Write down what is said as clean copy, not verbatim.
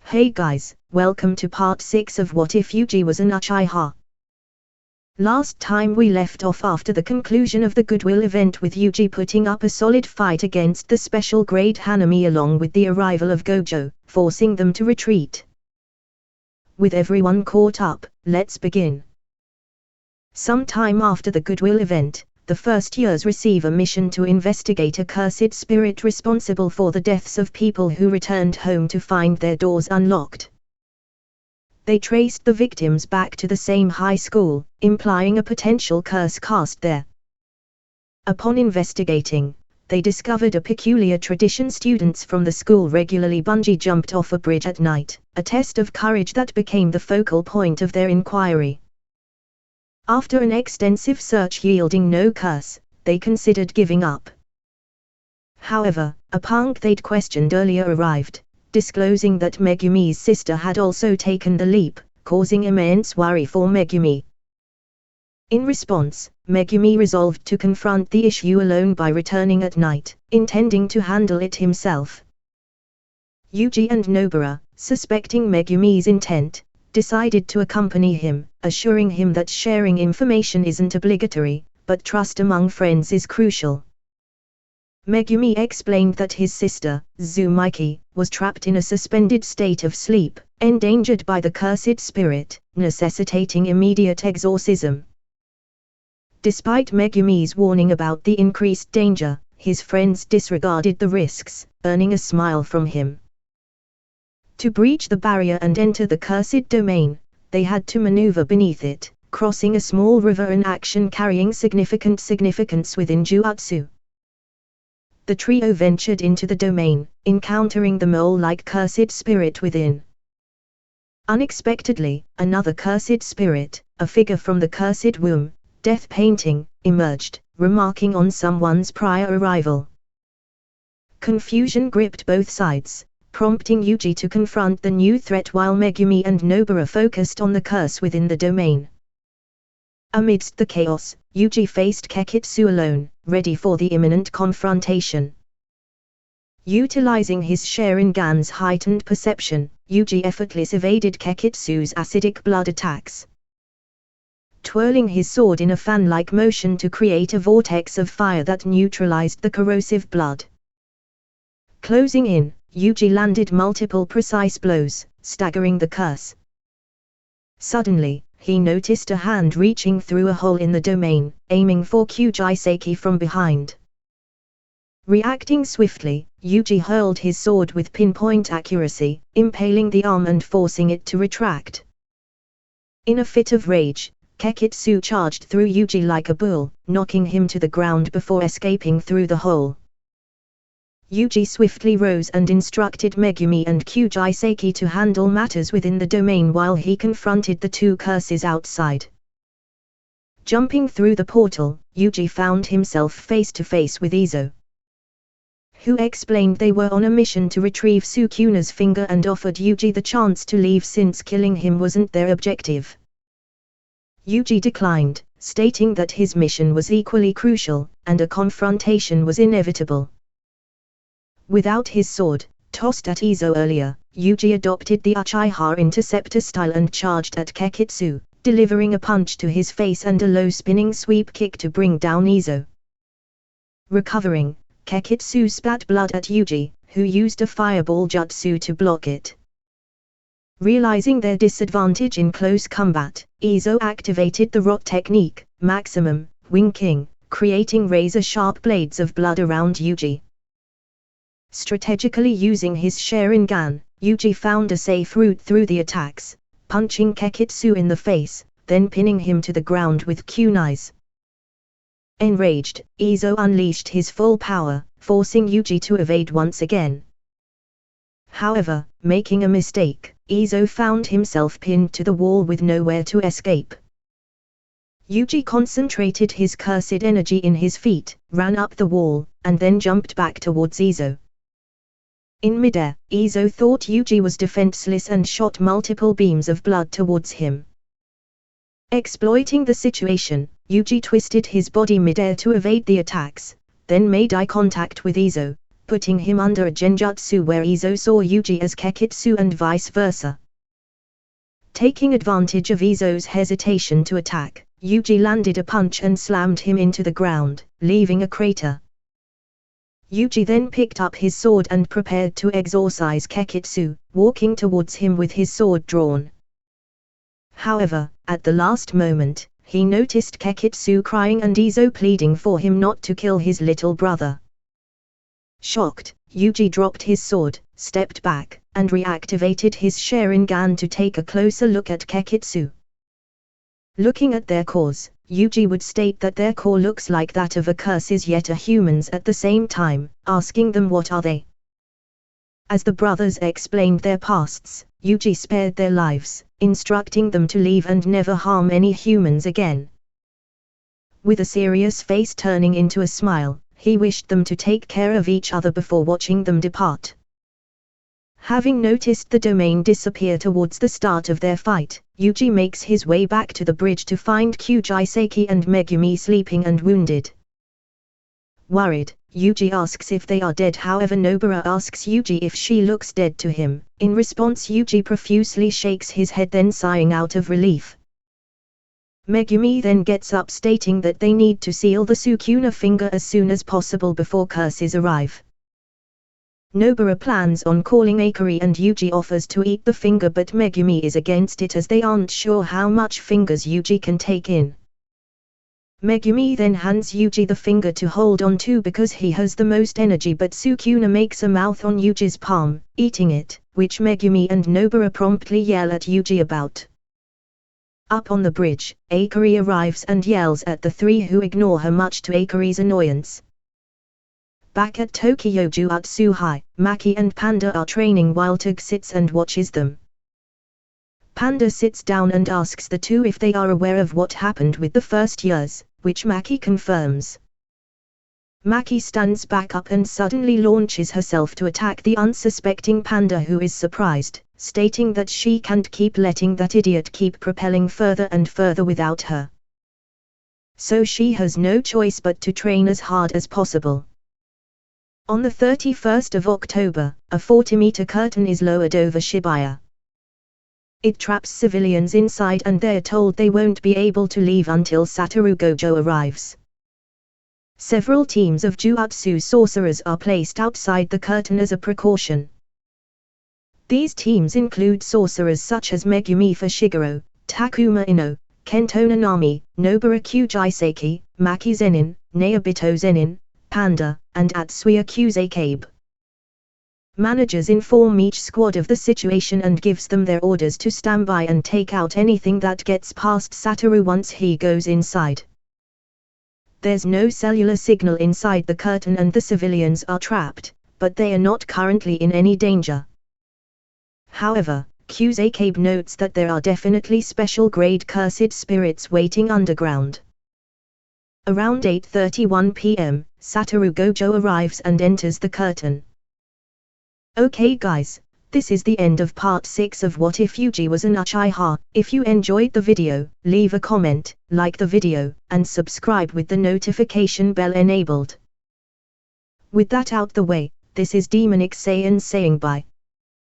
Hey guys, welcome to part 6 of What If Yuji Was an Uchiha. Last time we left off after the conclusion of the Goodwill event with Yuji putting up a solid fight against the special grade Hanami along with the arrival of Gojo, forcing them to retreat. With everyone caught up, let's begin. Sometime after the Goodwill event, the first years receive a mission to investigate a cursed spirit responsible for the deaths of people who returned home to find their doors unlocked. They traced the victims back to the same high school, implying a potential curse cast there. Upon investigating, they discovered a peculiar tradition: students from the school regularly bungee jumped off a bridge at night, a test of courage that became the focal point of their inquiry. After an extensive search yielding no curse, they considered giving up. However, a punk they'd questioned earlier arrived, disclosing that Megumi's sister had also taken the leap, causing immense worry for Megumi. In response, Megumi resolved to confront the issue alone by returning at night, intending to handle it himself. Yuji and Nobara, suspecting Megumi's intent, decided to accompany him, assuring him that sharing information isn't obligatory, but trust among friends is crucial. Megumi explained that his sister, Tsumaiki, was trapped in a suspended state of sleep, endangered by the cursed spirit, necessitating immediate exorcism. Despite Megumi's warning about the increased danger, his friends disregarded the risks, earning a smile from him. To breach the barrier and enter the cursed domain, they had to maneuver beneath it, crossing a small river, an action carrying significant significance within Jutsu. The trio ventured into the domain, encountering the mole-like cursed spirit within. Unexpectedly, another cursed spirit, a figure from the cursed womb, death painting, emerged, remarking on someone's prior arrival. Confusion gripped both sides, prompting Yuji to confront the new threat while Megumi and Nobara focused on the curse within the domain. Amidst the chaos, Yuji faced Kekitsu alone, ready for the imminent confrontation. Utilizing his Sharingan's heightened perception, Yuji effortlessly evaded Kekitsu's acidic blood attacks. Twirling his sword in a fan-like motion to create a vortex of fire that neutralized the corrosive blood. Closing in, Yuji landed multiple precise blows, staggering the curse. Suddenly, he noticed a hand reaching through a hole in the domain, aiming for Kyujiseki from behind. Reacting swiftly, Yuji hurled his sword with pinpoint accuracy, impaling the arm and forcing it to retract. In a fit of rage, Kekitsu charged through Yuji like a bull, knocking him to the ground before escaping through the hole. Yuji swiftly rose and instructed Megumi and Kyujiseki to handle matters within the domain while he confronted the two curses outside. Jumping through the portal, Yuji found himself face to face with Izo, who explained they were on a mission to retrieve Sukuna's finger and offered Yuji the chance to leave since killing him wasn't their objective. Yuji declined, stating that his mission was equally crucial, and a confrontation was inevitable. Without his sword, tossed at Izo earlier, Yuji adopted the Uchiha interceptor style and charged at Kekitsu, delivering a punch to his face and a low spinning sweep kick to bring down Izo. Recovering, Kekitsu spat blood at Yuji, who used a fireball jutsu to block it. Realizing their disadvantage in close combat, Izo activated the rot technique, maximum, wing king, creating razor-sharp blades of blood around Yuji. Strategically using his Sharingan, Yuji found a safe route through the attacks, punching Kekitsu in the face, then pinning him to the ground with kunais. Enraged, Izo unleashed his full power, forcing Yuji to evade once again. However, making a mistake, Izo found himself pinned to the wall with nowhere to escape. Yuji concentrated his cursed energy in his feet, ran up the wall, and then jumped back towards Izo. In midair, Izo thought Yuji was defenseless and shot multiple beams of blood towards him. Exploiting the situation, Yuji twisted his body midair to evade the attacks, then made eye contact with Izo, putting him under a genjutsu where Izo saw Yuji as Kekitsu and vice versa. Taking advantage of Izo's hesitation to attack, Yuji landed a punch and slammed him into the ground, leaving a crater. Yuji then picked up his sword and prepared to exorcise Kekitsu, walking towards him with his sword drawn. However, at the last moment, he noticed Kekitsu crying and Izo pleading for him not to kill his little brother. Shocked, Yuji dropped his sword, stepped back, and reactivated his Sharingan to take a closer look at Kekitsu. Looking at their cores, Yuji would state that their core looks like that of a curses yet a humans at the same time, asking them what are they. As the brothers explained their pasts, Yuji spared their lives, instructing them to leave and never harm any humans again. With a serious face turning into a smile, he wished them to take care of each other before watching them depart. Having noticed the domain disappear towards the start of their fight, Yuji makes his way back to the bridge to find Kyuji and Megumi sleeping and wounded. Worried, Yuji asks if they are dead, however Nobara asks Yuji if she looks dead to him. In response, Yuji profusely shakes his head, then sighing out of relief. Megumi then gets up, stating that they need to seal the Sukuna finger as soon as possible before curses arrive. Nobara plans on calling Akari and Yuji offers to eat the finger, but Megumi is against it as they aren't sure how much fingers Yuji can take in. Megumi then hands Yuji the finger to hold on to because he has the most energy, but Sukuna makes a mouth on Yuji's palm, eating it, which Megumi and Nobara promptly yell at Yuji about. Up on the bridge, Akari arrives and yells at the three, who ignore her much to Akari's annoyance. Back at Tokyo Jutsu High, Maki and Panda are training while Tug sits and watches them. Panda sits down and asks the two if they are aware of what happened with the first years, which Maki confirms. Maki stands back up and suddenly launches herself to attack the unsuspecting Panda, who is surprised, stating that she can't keep letting that idiot keep propelling further and further without her. So she has no choice but to train as hard as possible. On the 31st of October, a 40-meter curtain is lowered over Shibuya. It traps civilians inside and they're told they won't be able to leave until Satoru Gojo arrives. Several teams of Jutsu sorcerers are placed outside the curtain as a precaution. These teams include sorcerers such as Megumi Fushiguro, Takuma Ino, Kento Nanami, Nobara Kyuji, Maki Zenin, Naobito Zenin, Panda, and Atsuya Kyusabe. Managers inform each squad of the situation and gives them their orders to stand by and take out anything that gets past Satoru once he goes inside. There's no cellular signal inside the curtain and the civilians are trapped, but they are not currently in any danger. However, Kyusabe notes that there are definitely special grade cursed spirits waiting underground. Around 8:31 p.m., Satoru Gojo arrives and enters the curtain. Okay guys, this is the end of part 6 of What If Yuji Was an Uchiha. If you enjoyed the video, leave a comment, like the video, and subscribe with the notification bell enabled. With that out the way, this is Demonic Saiyan saying bye.